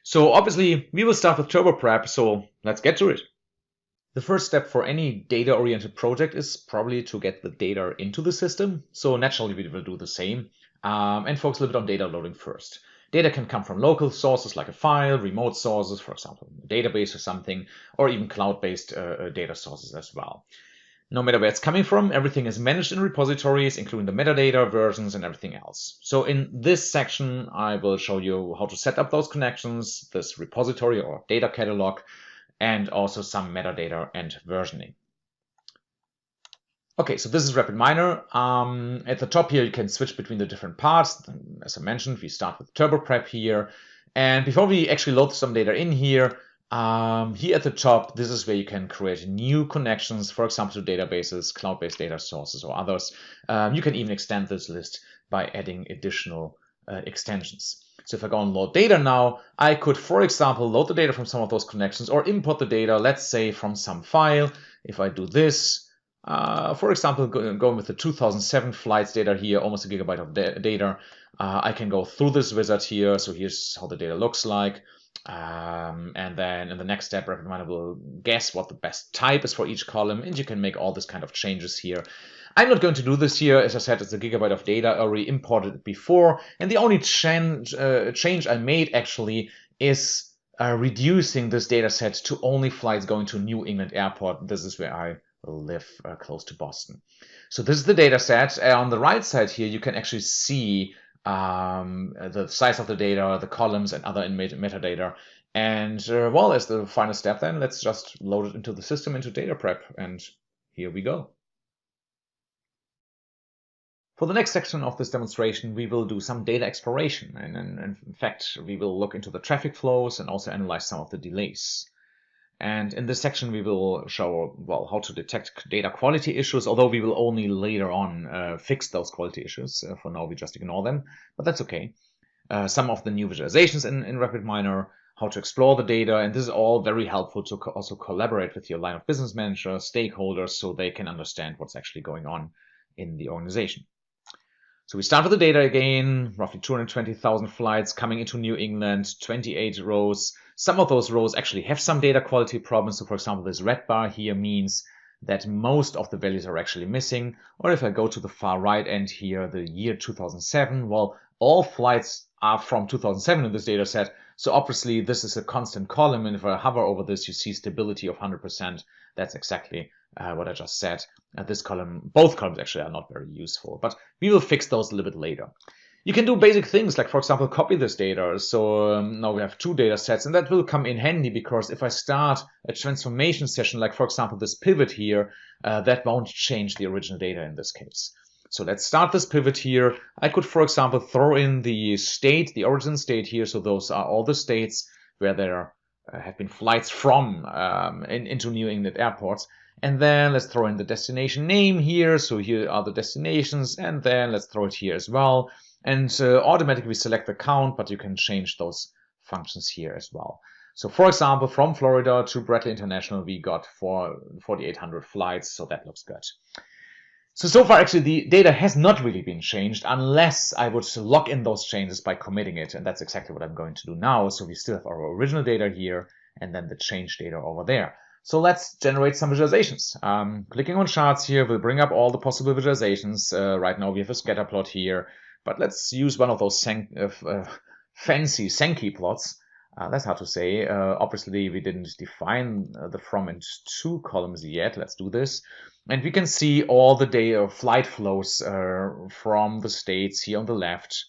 So obviously we will start with Turbo Prep, so let's get to it. The first step for any data-oriented project is probably to get the data into the system. So naturally we will do the same and focus a little bit on data loading first. Data can come from local sources like a file, remote sources, for example, a database or something, or even cloud-based data sources as well. No matter where it's coming from, everything is managed in repositories, including the metadata, versions, and everything else. So in this section, I will show you how to set up those connections, this repository or data catalog, and also some metadata and versioning. Okay, so this is RapidMiner. At the top here, you can switch between the different parts. As I mentioned, we start with Turbo Prep here. And before we actually load some data in here, here at the top, this is where you can create new connections, for example, to databases, cloud-based data sources, or others. You can even extend this list by adding additional extensions. So if I go and load data now, I could, for example, load the data from some of those connections or import the data, let's say, from some file. If I do this, for example, going with the 2007 flights data here, almost a gigabyte of data, I can go through this wizard here. So here's how the data looks like. And then in the next step, RapidMiner will guess what the best type is for each column, and you can make all this kind of changes here. I'm not going to do this here. As I said, it's a gigabyte of data. I already imported it before, and the only change I made actually is reducing this data set to only flights going to New England Airport. This is where I live, close to Boston. So this is the data set. On the right side here, you can actually see the size of the data, the columns, and other metadata. And well, as the final step then, let's just load it into the system, into data prep, and here we go. For the next section of this demonstration, we will do some data exploration. And in fact, we will look into the traffic flows and also analyze some of the delays. And in this section, we will show, well, how to detect data quality issues, although we will only later on fix those quality issues. For now, we just ignore them, but that's okay. Some of the new visualizations in RapidMiner, how to explore the data, and this is all very helpful to also collaborate with your line of business manager, stakeholders, so they can understand what's actually going on in the organization. So we start with the data again, roughly 220,000 flights coming into New England, 28 rows. Some of those rows actually have some data quality problems. So for example, this red bar here means that most of the values are actually missing. Or if I go to the far right end here, the year 2007, well, all flights are from 2007 in this data set. So obviously this is a constant column. And if I hover over this, you see stability of 100%. That's exactly what I just said. This column, both columns actually are not very useful, but we will fix those a little bit later. You can do basic things like, for example, copy this data. So now we have two data sets, and that will come in handy because if I start a transformation session, like for example, this pivot here, that won't change the original data in this case. So let's start this pivot here. I could, for example, throw in the state, the origin state here. So those are all the states where there have been flights from into New England airports. And then let's throw in the destination name here. So here are the destinations, and then let's throw it here as well. And automatically select the count, but you can change those functions here as well. So for example, from Florida to Bradley International, we got 4,800 flights, so that looks good. So far, actually, the data has not really been changed unless I would lock in those changes by committing it. And that's exactly what I'm going to do now. So we still have our original data here and then the change data over there. So let's generate some visualizations. Clicking on charts here will bring up all the possible visualizations. Right now we have a scatter plot here, but let's use one of those fancy Sankey plots. That's hard to say. Obviously, we didn't define the from and to columns yet. Let's do this. And we can see all the data flight flows from the states here on the left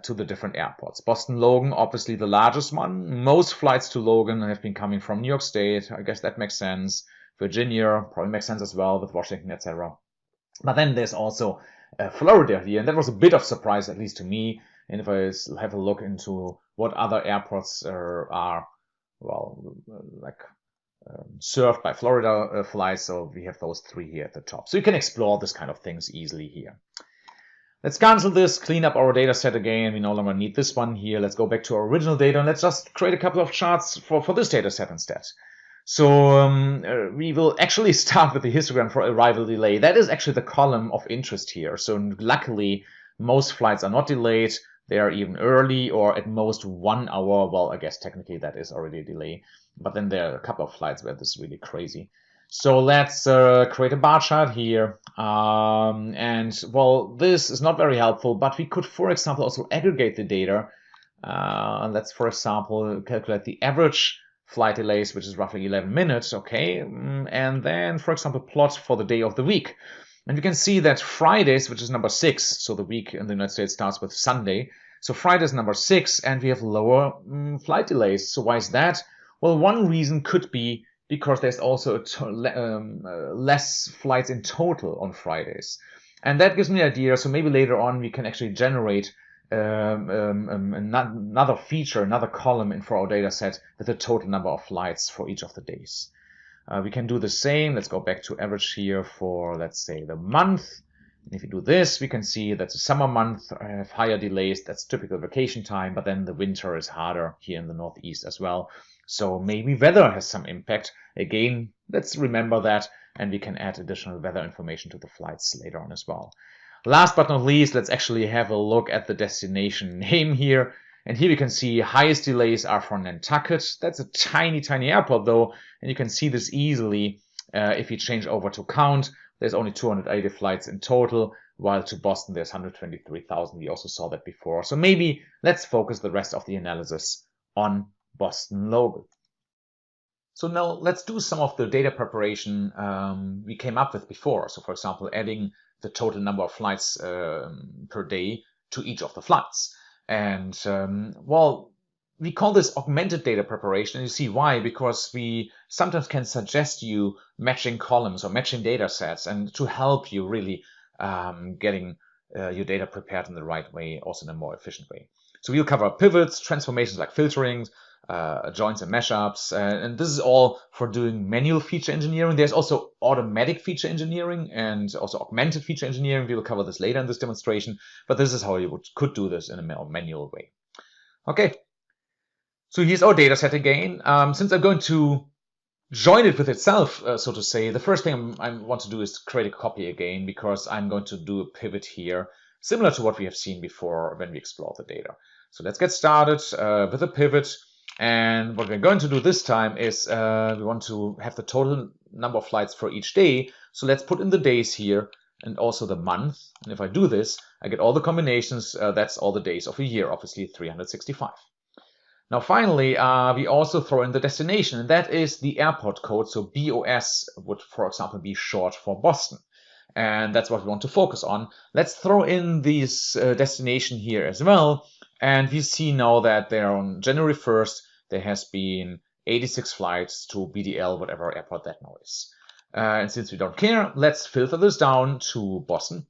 to the different airports. Boston Logan, obviously the largest one. Most flights to Logan have been coming from New York State. I guess that makes sense. Virginia probably makes sense as well with Washington, etc. But then there's also Florida here, and that was a bit of surprise, at least to me. And if I have a look into what other airports are, well, served by Florida flights, so we have those three here at the top. So you can explore this kind of things easily here. Let's cancel this, clean up our data set again. We no longer need this one here. Let's go back to our original data and let's just create a couple of charts for this data set instead. So we will actually start with the histogram for arrival delay. That is actually the column of interest here. So luckily, most flights are not delayed. They are even early, or at most 1 hour. Well, I guess technically that is already a delay, but then there are a couple of flights where this is really crazy. So let's create a bar chart here. And well, this is not very helpful, but we could, for example, also aggregate the data. Let's, for example, calculate the average flight delays, which is roughly 11 minutes, okay? And then, for example, plot for the day of the week. And you can see that Fridays, which is number 6, so the week in the United States starts with Sunday. So Friday is number 6, and we have lower flight delays. So why is that? Well, one reason could be because there's also less flights in total on Fridays. And that gives me an idea. So maybe later on we can actually generate another feature, another column for our data set with the total number of flights for each of the days. We can do the same. Let's go back to average here for, let's say, the month. And if we do this, we can see that the summer month have higher delays. That's typical vacation time, but then the winter is harder here in the Northeast as well. So maybe weather has some impact. Again, let's remember that, and we can add additional weather information to the flights later on as well. Last but not least, let's actually have a look at the destination name here. And here we can see highest delays are for Nantucket. That's a tiny, tiny airport though. And you can see this easily if you change over to count. There's only 280 flights in total, while to Boston there's 123,000. We also saw that before. So maybe let's focus the rest of the analysis on Boston local. So now let's do some of the data preparation we came up with before. So for example, adding the total number of flights per day to each of the flights. And well, we call this augmented data preparation. And you see why? Because we sometimes can suggest you matching columns or matching data sets, and to help you really getting your data prepared in the right way, also in a more efficient way. So we'll cover pivots, transformations like filtering, joins and mashups, and this is all for doing manual feature engineering. There's also automatic feature engineering and also augmented feature engineering. We will cover this later in this demonstration, but this is how you could do this in a more manual way. Okay, so here's our data set again. Since I'm going to join it with itself, so to say, the first thing I want to do is create a copy again, because I'm going to do a pivot here, similar to what we have seen before when we explore the data. So let's get started with a pivot. And what we're going to do this time is we want to have the total number of flights for each day. So let's put in the days here and also the month. And if I do this, I get all the combinations. That's all the days of a year, obviously 365. Now, finally, we also throw in the destination, and that is the airport code. So BOS would, for example, be short for Boston. And that's what we want to focus on. Let's throw in this destination here as well. And we see now that there on January 1st, there has been 86 flights to BDL, whatever airport that now is. And since we don't care, let's filter this down to Boston.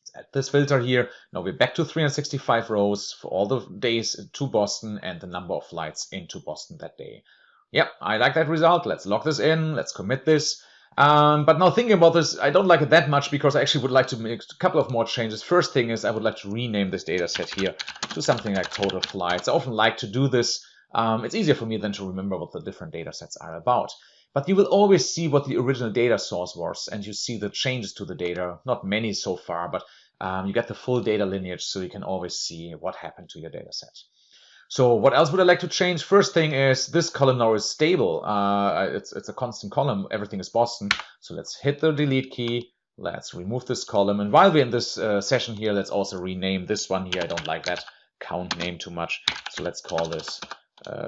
Let's add this filter here. Now we're back to 365 rows for all the days to Boston and the number of flights into Boston that day. Yep, I like that result. Let's log this in. Let's commit this. But now thinking about this, I don't like it that much, because I actually would like to make a couple of more changes. First thing is I would like to rename this data set here to something like total flights. I often like to do this. It's easier for me than to remember what the different data sets are about. But you will always see what the original data source was, and you see the changes to the data. Not many so far, but you get the full data lineage, so you can always see what happened to your data set. So what else would I like to change? First thing is this column now is stable. It's a constant column. Everything is Boston. So let's hit the delete key. Let's remove this column. And while we're in this session here, let's also rename this one here. I don't like that count name too much. So let's call this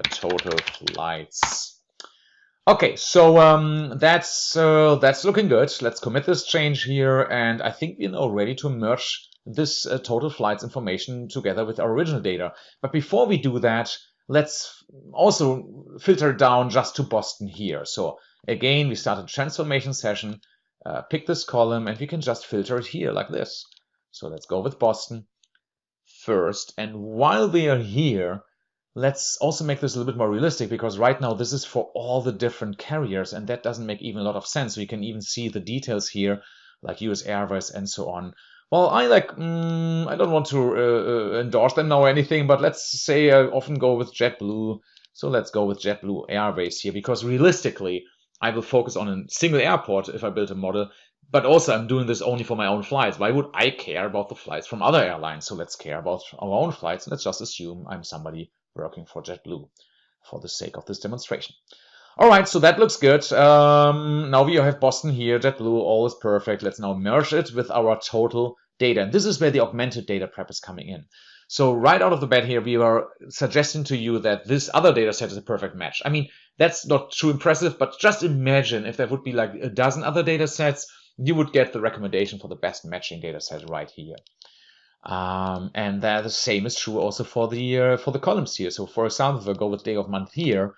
total flights. Okay, so that's looking good. Let's commit this change here. And I think we're now ready to merge this total flights information together with our original data. But before we do that, let's also filter down just to Boston here. So again, we start a transformation session, pick this column, and we can just filter it here like this. So let's go with Boston first. And while we are here, let's also make this a little bit more realistic, because right now this is for all the different carriers, and that doesn't make even a lot of sense. We can even see the details here, like US Airways and so on. Well, I don't want to endorse them now or anything, but let's say I often go with JetBlue. So let's go with JetBlue Airways here, because realistically, I will focus on a single airport if I build a model. But also I'm doing this only for my own flights. Why would I care about the flights from other airlines? So let's care about our own flights. Let's just assume I'm somebody working for JetBlue for the sake of this demonstration. All right, so that looks good. Now we have Boston here, JetBlue, all is perfect. Let's now merge it with our total data. And this is where the augmented data prep is coming in. So right out of the bat here, we are suggesting to you that this other data set is a perfect match. I mean, that's not too impressive, but just imagine if there would be like a dozen other data sets, you would get the recommendation for the best matching data set right here. And that the same is true also for the columns here. So for example, if I go with day of month here,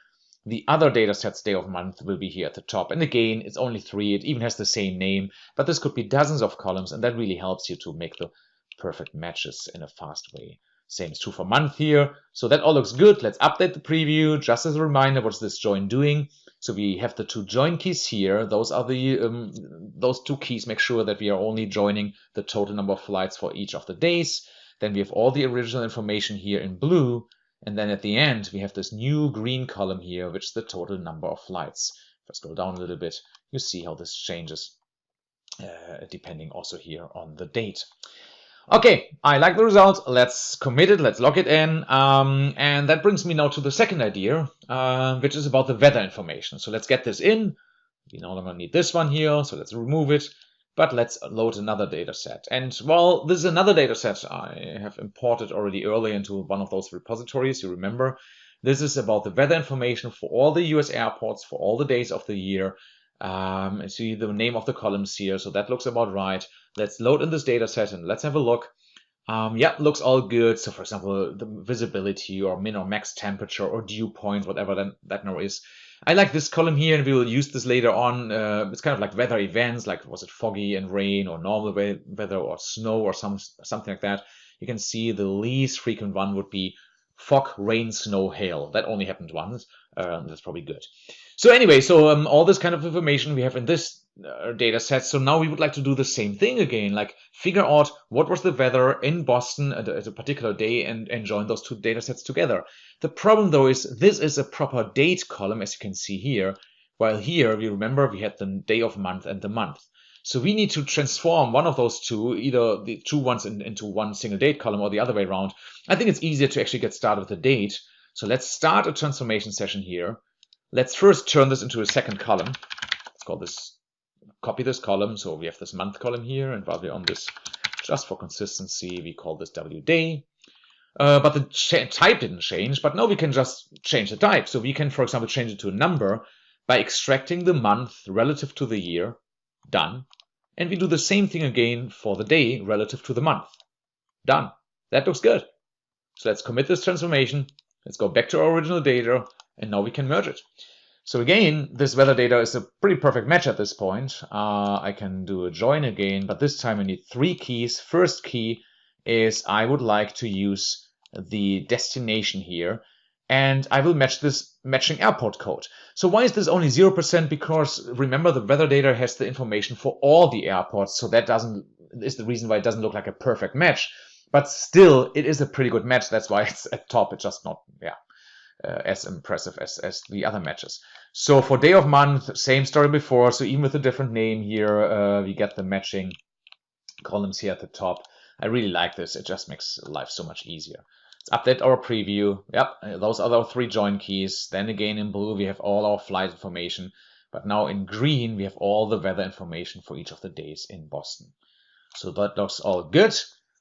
the other data set's day of month will be here at the top. And again, it's only 3. It even has the same name, but this could be dozens of columns, and that really helps you to make the perfect matches in a fast way. Same is true for month here. So that all looks good. Let's update the preview. Just as a reminder, what's this join doing? So we have the 2 join keys here. Those are the those 2 keys make sure that we are only joining the total number of flights for each of the days. Then we have all the original information here in blue. And then at the end, we have this new green column here, which is the total number of flights. If I scroll down a little bit, you see how this changes depending also here on the date. Okay, I like the result. Let's commit it. Let's log it in. And that brings me now to the second idea, which is about the weather information. So let's get this in. We no longer need this one here, so let's remove it. But let's load another data set. And well, this is another data set I have imported already earlier into one of those repositories. You remember, this is about the weather information for all the US airports for all the days of the year. See the name of the columns here, so that looks about right. Let's load in this data set and let's have a look. Yeah, looks all good. So for example, the visibility or min or max temperature or dew point, whatever that now is. I like this column here, and we will use this later on. It's kind of like weather events, like was it foggy and rain or normal weather or snow or something like that. You can see the least frequent one would be fog, rain, snow, hail. That only happened once. That's probably good. So anyway, so all this kind of information we have in this data set. So now we would like to do the same thing again, like figure out what was the weather in Boston at a particular day and join those 2 data sets together. The problem though is this is a proper date column, as you can see here, while here we remember we had the day of month and the month. So we need to transform one of those 2, either the 2 ones into one single date column or the other way around. I think it's easier to actually get started with the date. So let's start a transformation session here. Let's first turn this into a second column. Let's call this, copy this column. So we have this month column here, and while we're on this, just for consistency, we call this W day. But the type didn't change, but now we can just change the type. So we can, for example, change it to a number by extracting the month relative to the year. Done. And we do the same thing again for the day relative to the month. Done. That looks good. So let's commit this transformation. Let's go back to our original data, and now we can merge it. So again, this weather data is a pretty perfect match at this point. I can do a join again, but this time I need 3 keys. First key is I would like to use the destination here, and I will match this matching airport code. So why is this only 0%? Because remember, the weather data has the information for all the airports, so that is the reason why it doesn't look like a perfect match. But still, it is a pretty good match. That's why it's at top. It's just not, as impressive as the other matches. So for day of month, same story before. So even with a different name here, we get the matching columns here at the top. I really like this. It just makes life so much easier. Let's update our preview. Yep, those are our 3 join keys. Then again in blue, we have all our flight information. But now in green, we have all the weather information for each of the days in Boston. So that looks all good.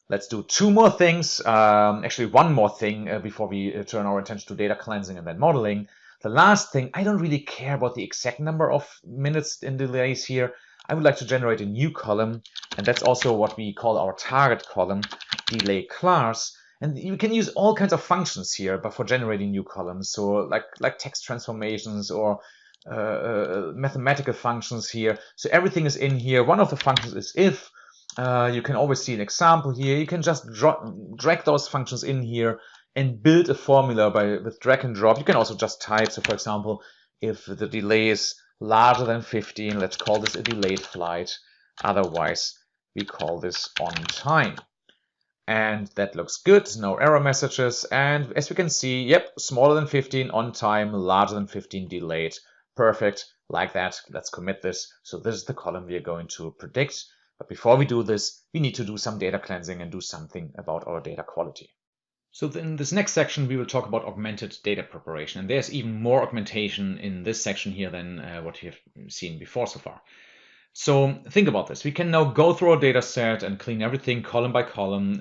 Let's do 2 more things, actually 1 more thing before we turn our attention to data cleansing and then modeling. The last thing, I don't really care about the exact number of minutes in delays here. I would like to generate a new column, and that's also what we call our target column, delay class. And you can use all kinds of functions here, but for generating new columns, so like text transformations or mathematical functions here. So everything is in here. One of the functions is if. You can always see an example here. You can just drag those functions in here and build a formula with drag and drop. You can also just type. So for example, if the delay is larger than 15, let's call this a delayed flight. Otherwise, we call this on time. And that looks good. No error messages. And as we can see, yep, smaller than 15 on time, larger than 15 delayed. Perfect. Like that, let's commit this. So this is the column we are going to predict. But before we do this, we need to do some data cleansing and do something about our data quality. So in this next section, we will talk about augmented data preparation. And there's even more augmentation in this section here than what you have seen before so far. So think about this. We can now go through our data set and clean everything column by column.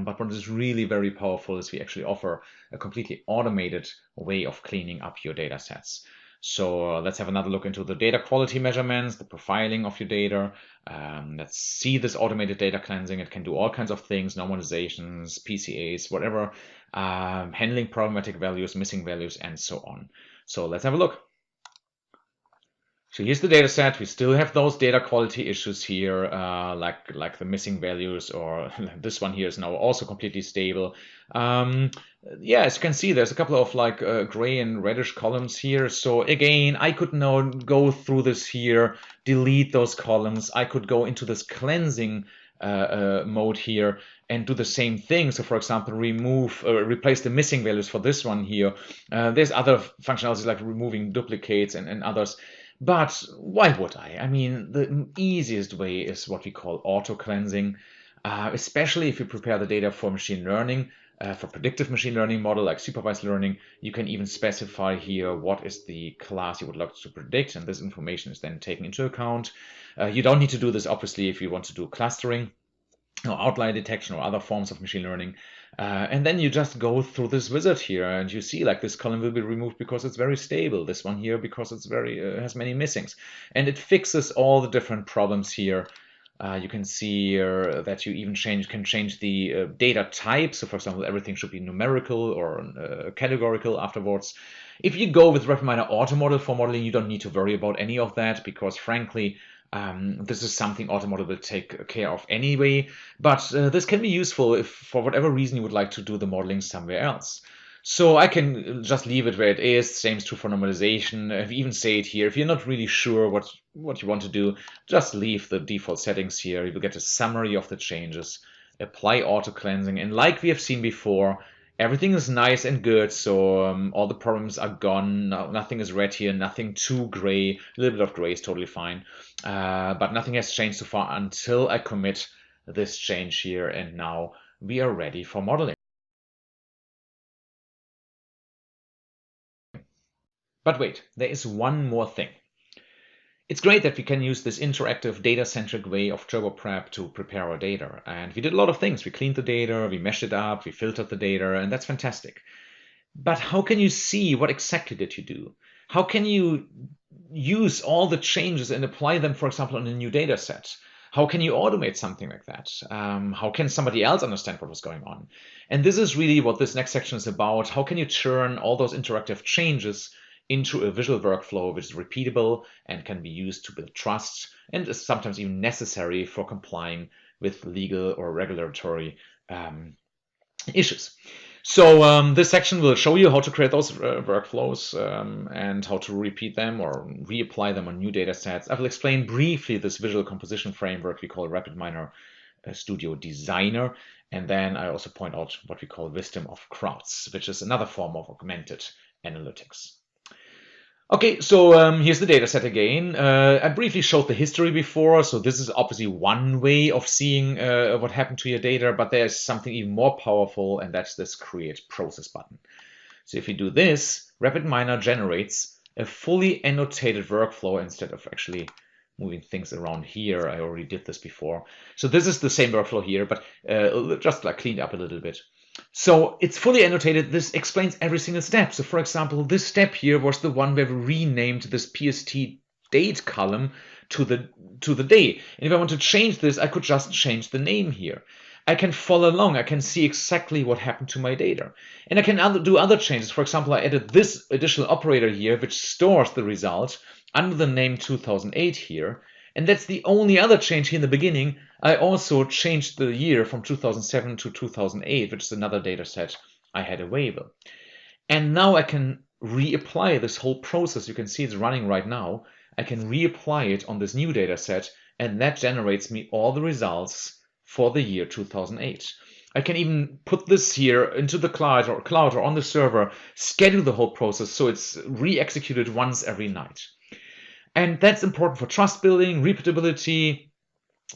But what is really very powerful is we actually offer a completely automated way of cleaning up your data sets. So let's have another look into the data quality measurements, the profiling of your data. Let's see this automated data cleansing. It can do all kinds of things, normalizations, PCAs, whatever, handling problematic values, missing values, and so on. So let's have a look. So here's the data set. We still have those data quality issues here, like the missing values, or this one here is now also completely stable. Yeah, as you can see, there's a couple of like gray and reddish columns here. So again, I could now go through this here, delete those columns. I could go into this cleansing mode here and do the same thing. So for example, replace the missing values for this one here. There's other functionalities like removing duplicates and others. But why would I? I mean, the easiest way is what we call auto cleansing, especially if you prepare the data for machine learning, for predictive machine learning model like supervised learning. You can even specify here what is the class you would like to predict, and this information is then taken into account. You don't need to do this, obviously, if you want to do clustering or outlier detection or other forms of machine learning. And then you just go through this wizard here and you see like this column will be removed because it's very stable. This one here because it's very has many missings. And it fixes all the different problems here. You can see here that you even can change the data type. So for example, everything should be numerical or categorical afterwards. If you go with RapidMiner Auto Model for modeling, you don't need to worry about any of that because frankly, this is something Automotive will take care of anyway, but this can be useful if for whatever reason you would like to do the modeling somewhere else. So I can just leave it where it is. Same is true for normalization. I even say it here. If you're not really sure what you want to do, just leave the default settings here. You will get a summary of the changes. Apply auto cleansing, and like we have seen before, everything is nice and good, so all the problems are gone. Nothing is red here, nothing too gray. A little bit of gray is totally fine, but nothing has changed so far until I commit this change here, and now we are ready for modeling. But wait, there is one more thing. It's great that we can use this interactive data-centric way of Turbo Prep to prepare our data. And we did a lot of things. We cleaned the data, we meshed it up, we filtered the data, and that's fantastic. But how can you see what exactly did you do? How can you use all the changes and apply them, for example, on a new data set? How can you automate something like that? How can somebody else understand what was going on? And this is really what this next section is about. How can you turn all those interactive changes into a visual workflow which is repeatable and can be used to build trust and is sometimes even necessary for complying with legal or regulatory issues. So this section will show you how to create those workflows and how to repeat them or reapply them on new data sets. I will explain briefly this visual composition framework we call RapidMiner Studio Designer. And then I also point out what we call wisdom of crowds, which is another form of augmented analytics. Okay, so here's the data set again. I briefly showed the history before, so this is obviously one way of seeing what happened to your data, but there's something even more powerful, and that's this Create Process button. So if you do this, RapidMiner generates a fully annotated workflow instead of actually moving things around here. I already did this before. So this is the same workflow here, but just like cleaned up a little bit. So it's fully annotated. This explains every single step. So for example, this step here was the one where we renamed this PST date column to the day. And if I want to change this, I could just change the name here. I can follow along. I can see exactly what happened to my data. And I can do other changes. For example, I added this additional operator here, which stores the result under the name 2008 here. And that's the only other change here in the beginning. I also changed the year from 2007 to 2008, which is another data set I had available. And now I can reapply this whole process. You can see it's running right now. I can reapply it on this new data set, and that generates me all the results for the year 2008. I can even put this here into the cloud or on the server, schedule the whole process so it's re-executed once every night. And that's important for trust building, repeatability.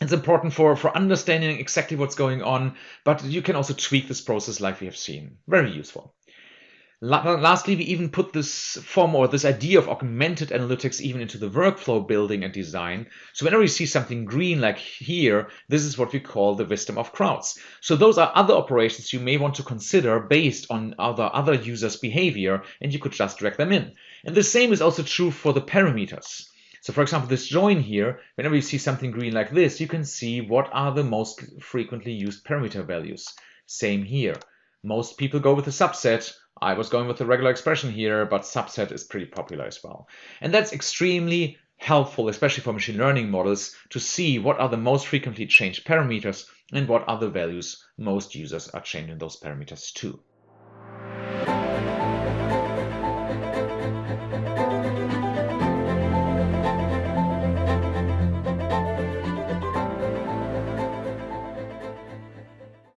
It's important for understanding exactly what's going on, but you can also tweak this process like we have seen. Very useful. Lastly, we even put this form or this idea of augmented analytics even into the workflow building and design. So whenever you see something green like here, this is what we call the wisdom of crowds. So those are other operations you may want to consider based on other users' behavior, and you could just drag them in. And the same is also true for the parameters. So for example, this join here, whenever you see something green like this, you can see what are the most frequently used parameter values. Same here. Most people go with a subset. I was going with the regular expression here, but subset is pretty popular as well. And that's extremely helpful, especially for machine learning models, to see what are the most frequently changed parameters and what other values most users are changing those parameters to.